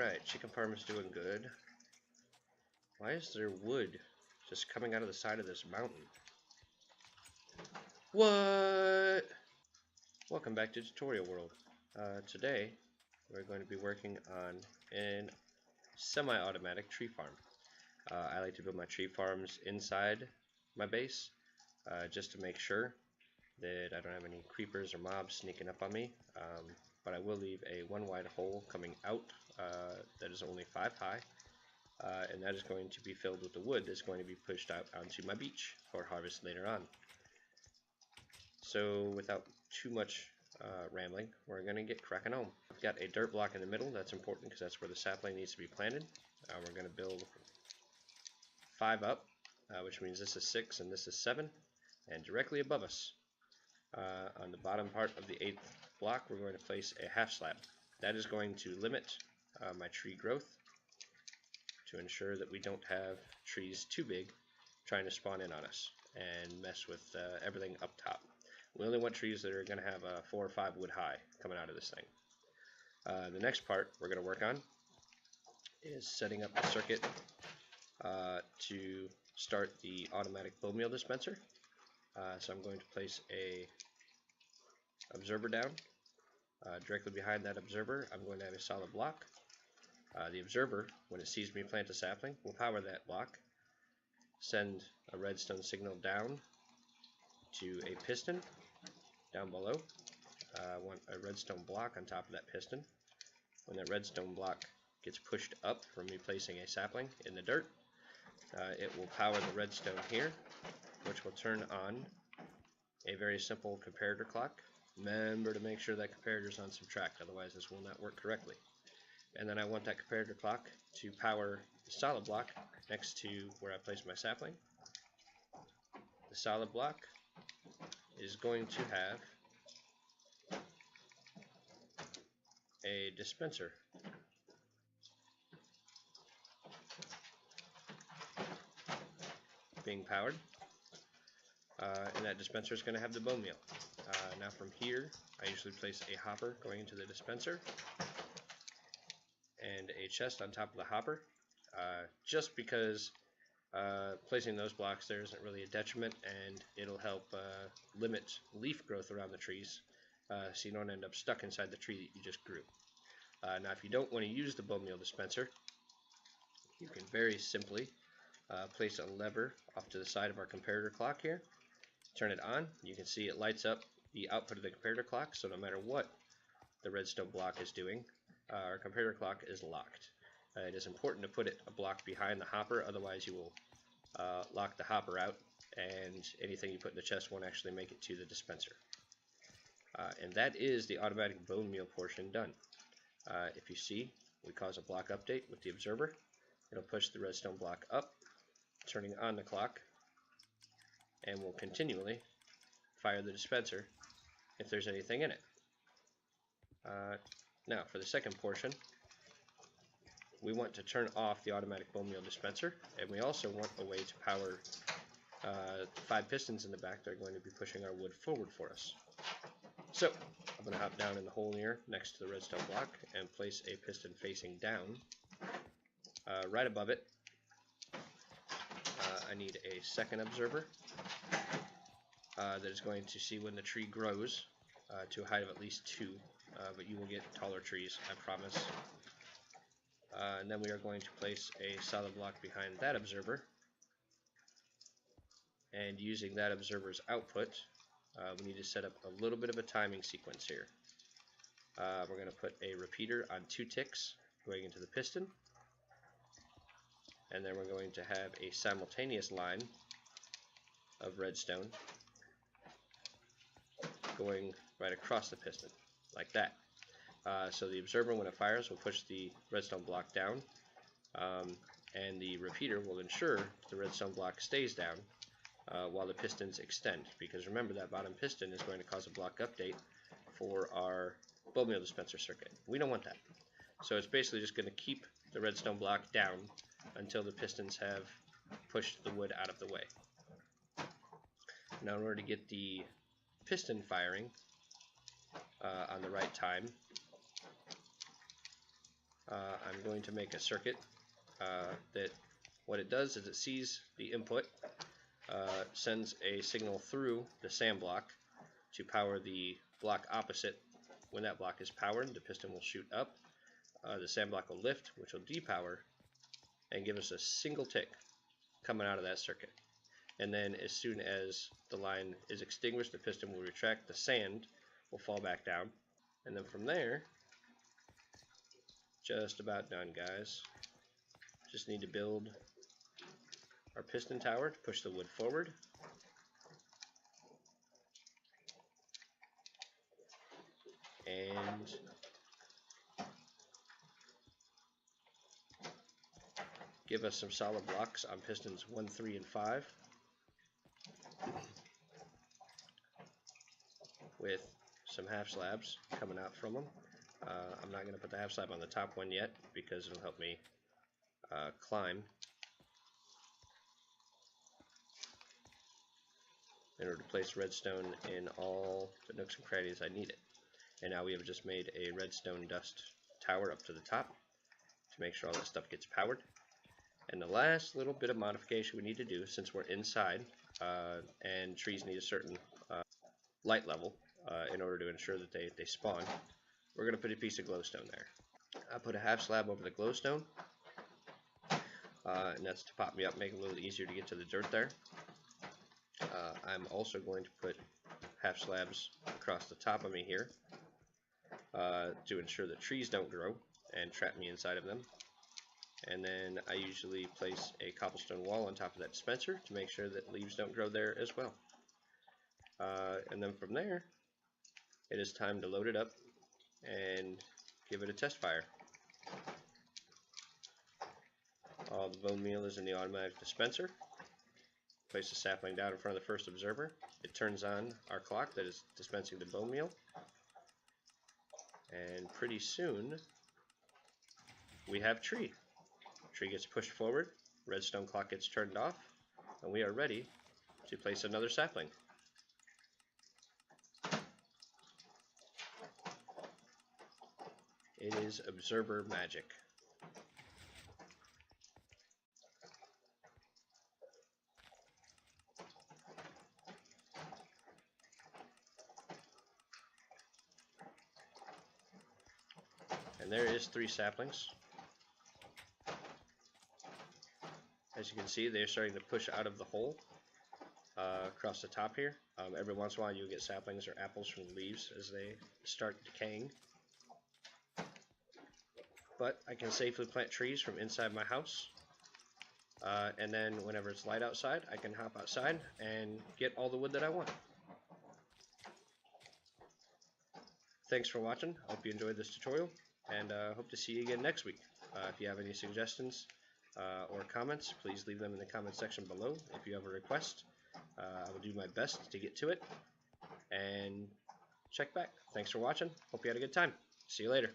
Alright, chicken farm is doing good. Why is there wood just coming out of the side of this mountain? What? Welcome back to Tutorial World. Today, we're going to be working on an semi-automatic tree farm. I like to build my tree farms inside my base, just to make sure that I don't have any creepers or mobs sneaking up on me. But I will leave a one wide hole coming out that is only 5 high, and that is going to be filled with the wood that's going to be pushed out onto my beach for harvest later on. So without too much rambling, we're going to get cracking on. I've got a dirt block in the middle. That's important because that's where the sapling needs to be planted. We're going to build 5 up, which means this is 6 and this is 7, and directly above us on the bottom part of the 8th block, we're going to place a half slab. That is going to limit my tree growth to ensure that we don't have trees too big trying to spawn in on us and mess with everything up top. We only want trees that are going to have a 4 or 5 wood high coming out of this thing. The next part we're going to work on is setting up the circuit to start the automatic bone meal dispenser. So I'm going to place a observer down. Directly behind that observer, I'm going to have a solid block. The observer, when it sees me plant a sapling, will power that block, send a redstone signal down to a piston down below. I want a redstone block on top of that piston. When that redstone block gets pushed up from me placing a sapling in the dirt, it will power the redstone here, which will turn on a very simple comparator clock. Remember to make sure that comparator is on subtract, otherwise this will not work correctly. And then I want that comparator clock to power the solid block next to where I place my sapling. The solid block is going to have a dispenser being powered, and that dispenser is going to have the bone meal. Now from here, I usually place a hopper going into the dispenser and a chest on top of the hopper, just because placing those blocks there isn't really a detriment, and it'll help limit leaf growth around the trees, so you don't end up stuck inside the tree that you just grew. Now if you don't want to use the bone meal dispenser, you can very simply place a lever off to the side of our comparator clock here, turn it on. You can see it lights up the output of the comparator clock, so no matter what the redstone block is doing, our comparator clock is locked. It is important to put it a block behind the hopper, otherwise you will lock the hopper out and anything you put in the chest won't actually make it to the dispenser. And that is the automatic bone meal portion done. If you see, we cause a block update with the observer. It'll push the redstone block up, turning on the clock, and will continually fire the dispenser if there's anything in it. Now for the second portion, we want to turn off the automatic bone meal dispenser, and we also want a way to power 5 pistons in the back that are going to be pushing our wood forward for us. So I'm going to hop down in the hole here next to the redstone block and place a piston facing down. Right above it, I need a second observer that is going to see when the tree grows to a height of at least 2, but you will get taller trees, I promise. And then we are going to place a solid block behind that observer, and using that observer's output, we need to set up a little bit of a timing sequence here. We're going to put a repeater on 2 ticks going into the piston, and then we're going to have a simultaneous line of redstone going right across the piston, like that. So the observer, when it fires, will push the redstone block down, and the repeater will ensure the redstone block stays down while the pistons extend, because remember that bottom piston is going to cause a block update for our bone meal dispenser circuit. We don't want that. So it's basically just going to keep the redstone block down until the pistons have pushed the wood out of the way. Now in order to get the piston firing on the right time, I'm going to make a circuit that what it does is it sees the input, sends a signal through the sand block to power the block opposite. When that block is powered, the piston will shoot up, the sand block will lift, which will depower and give us a single tick coming out of that circuit. And then as soon as the line is extinguished, the piston will retract, the sand will fall back down, and then from there, just about done, guys. Just need to build our piston tower to push the wood forward. And give us some solid blocks on pistons 1, 3, and 5 with some half slabs coming out from them. I'm not going to put the half slab on the top one yet because it'll help me climb in order to place redstone in all the nooks and crannies I need it. And now we have just made a redstone dust tower up to the top to make sure all that stuff gets powered. And the last little bit of modification we need to do, since we're inside and trees need a certain light level in order to ensure that they spawn, we're going to put a piece of glowstone there. I put a half slab over the glowstone, and that's to pop me up, make it a little easier to get to the dirt there. I'm also going to put half slabs across the top of me here to ensure that trees don't grow and trap me inside of them. And then I usually place a cobblestone wall on top of that dispenser to make sure that leaves don't grow there as well. And then from there, it is time to load it up and give it a test fire. All the bone meal is in the automatic dispenser. Place the sapling down in front of the first observer. It turns on our clock that is dispensing the bone meal. And pretty soon, we have tree. Tree gets pushed forward, redstone clock gets turned off, and we are ready to place another sapling. It is observer magic. And there is 3 saplings. As you can see, they're starting to push out of the hole across the top here. Every once in a while you'll get saplings or apples from the leaves as they start decaying. But I can safely plant trees from inside my house. And then whenever it's light outside, I can hop outside and get all the wood that I want. Thanks for watching. I hope you enjoyed this tutorial, and hope to see you again next week. If you have any suggestions or comments, please leave them in the comment section below. If you have a request, I will do my best to get to it and check back. Thanks for watching. Hope you had a good time. See you later.